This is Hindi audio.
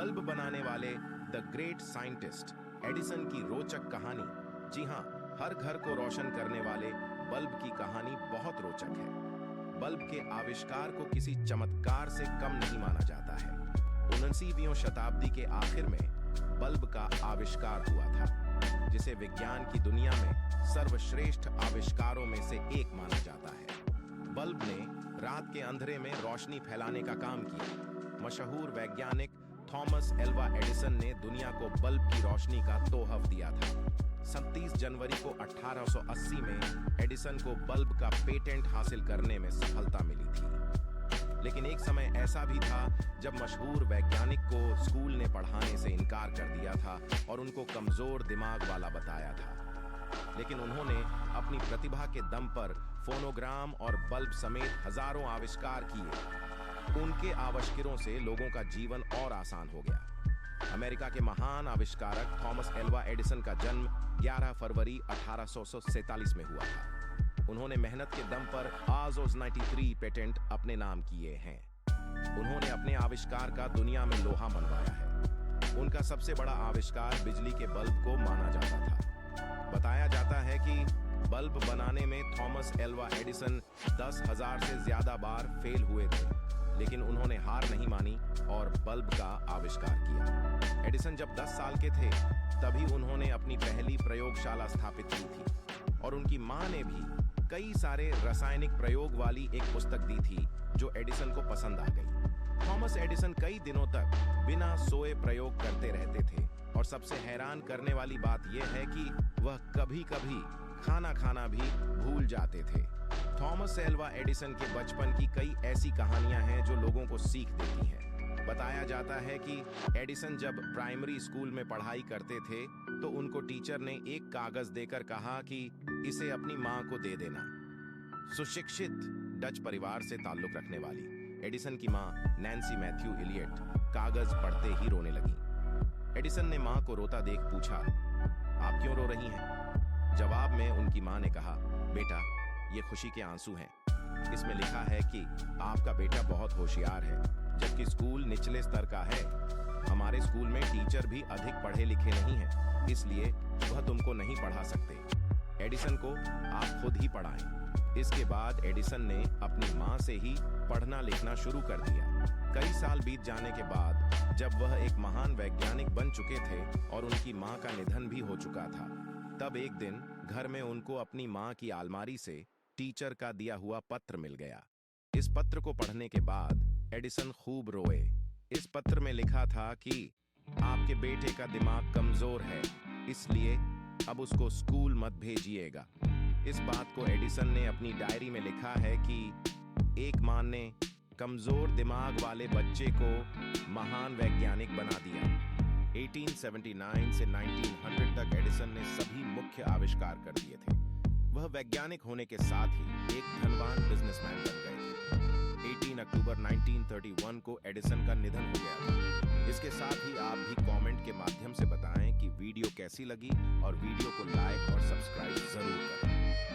बल्ब बनाने वाले द ग्रेट साइंटिस्ट एडिसन की रोचक कहानी। जी हाँ, हर घर को रोशन करने वाले बल्ब की कहानी बहुत रोचक है। बल्ब के आविष्कार को किसी चमत्कार से कम नहीं माना जाता है। 19वीं शताब्दी के आखिर में बल्ब का आविष्कार हुआ था, जिसे विज्ञान की दुनिया में सर्वश्रेष्ठ आविष्कारों में से एक माना जाता है। बल्ब ने रात के अंधेरे में रोशनी फैलाने का काम किया। मशहूर वैज्ञानिक थॉमस एल्वा एडिसन ने दुनिया को बल्ब की रोशनी का तोहफ दिया था। 27 जनवरी को 1880 में एडिसन को बल्ब का पेटेंट हासिल करने में सफलता मिली थी। लेकिन एक समय ऐसा भी था जब मशहूर वैज्ञानिक को स्कूल ने पढ़ाने से इनकार कर दिया था और उनको कमजोर दिमाग वाला बताया था। लेकिन उन्होंने अपनी प्रतिभा के दम पर फोनोग्राम और बल्ब समेत हजारों आविष्कार किए। उनके आविष्कारों से लोगों का जीवन और आसान हो गया। अमेरिका के महान आविष्कारक थॉमस एल्वा एडिसन का जन्म 11 फरवरी 1847 में हुआ था। उन्होंने मेहनत के दम पर आजोस 93 पेटेंट अपने नाम किए हैं। उन्होंने अपने आविष्कार का दुनिया में लोहा मनवाया है। उनका सबसे बड़ा आविष्कार बिजली के बल्ब को माना जाता था। बताया जाता है कि बल्ब बनाने में थॉमस एल्वा एडिसन 10,000 से ज्यादा बार फेल हुए थे, लेकिन उन्होंने हार नहीं मानी और बल्ब का आविष्कार किया। एडिसन जब 10 साल के थे तभी उन्होंने अपनी पहली प्रयोगशाला स्थापित की थी और उनकी मां ने भी कई सारे रासायनिक प्रयोग वाली एक पुस्तक दी थी जो एडिसन को पसंद आ गई। थॉमस एडिसन कई दिनों तक बिना सोए प्रयोग करते रहते थे और सबसे हैरान करने वाली बात यह है कि वह कभी-कभी खाना खाना भी भूल जाते थे। थॉमस एल्वा एडिसन के बचपन की कई ऐसी कहानियां हैं जो लोगों को सीख देती हैं। बताया जाता है कि एडिसन जब प्राइमरी स्कूल में पढ़ाई करते थे तो उनको टीचर ने एक कागज देकर कहा कि इसे अपनी मां को दे देना। सुशिक्षित डच परिवार से ताल्लुक रखने वाली एडिसन की मां नैन्सी मैथ्यू इलियट कागज पढ़ते ही रोने लगी। एडिसन ने मां को रोता देख पूछा, आप क्यों रो रही हैं? जवाब में उनकी मां ने कहा, बेटा, ये खुशी के आंसू हैं। इसमें लिखा है कि आपका बेटा बहुत होशियार है, जबकि स्कूल निचले स्तर का है। हमारे स्कूल में टीचर भी अधिक पढ़े लिखे नहीं हैं, इसलिए वह तुमको नहीं पढ़ा सकते। एडिसन को आप खुद ही पढ़ाएं। इसके बाद एडिसन ने अपनी मां से ही पढ़ना लिखना शुरू कर दिया। कई साल बीत जाने के बाद जब वह एक महान वैज्ञानिक बन चुके थे और उनकी मां का निधन भी हो चुका था, तब एक दिन घर में उनको अपनी मां की अलमारी से टीचर का दिया हुआ पत्र मिल गया। इस पत्र को पढ़ने के बाद एडिसन खूब रोए। इस पत्र में लिखा था कि आपके बेटे का दिमाग कमजोर है, इसलिए अब उसको स्कूल मत भेजिएगा। इस बात को एडिसन ने अपनी डायरी में लिखा है कि एक मां ने कमजोर दिमाग वाले बच्चे को महान वैज्ञानिक बना दिया। 1879 से 1900 तक एडिसन ने सभी मुख्य आविष्कार कर दिए थे। वह वैज्ञानिक होने के साथ ही एक धनवान बिजनेसमैन बन गए थे। 18 अक्टूबर 1931 को एडिसन का निधन हो गया था। इसके साथ ही आप भी कमेंट के माध्यम से बताएं कि वीडियो कैसी लगी और वीडियो को लाइक और सब्सक्राइब जरूर करें।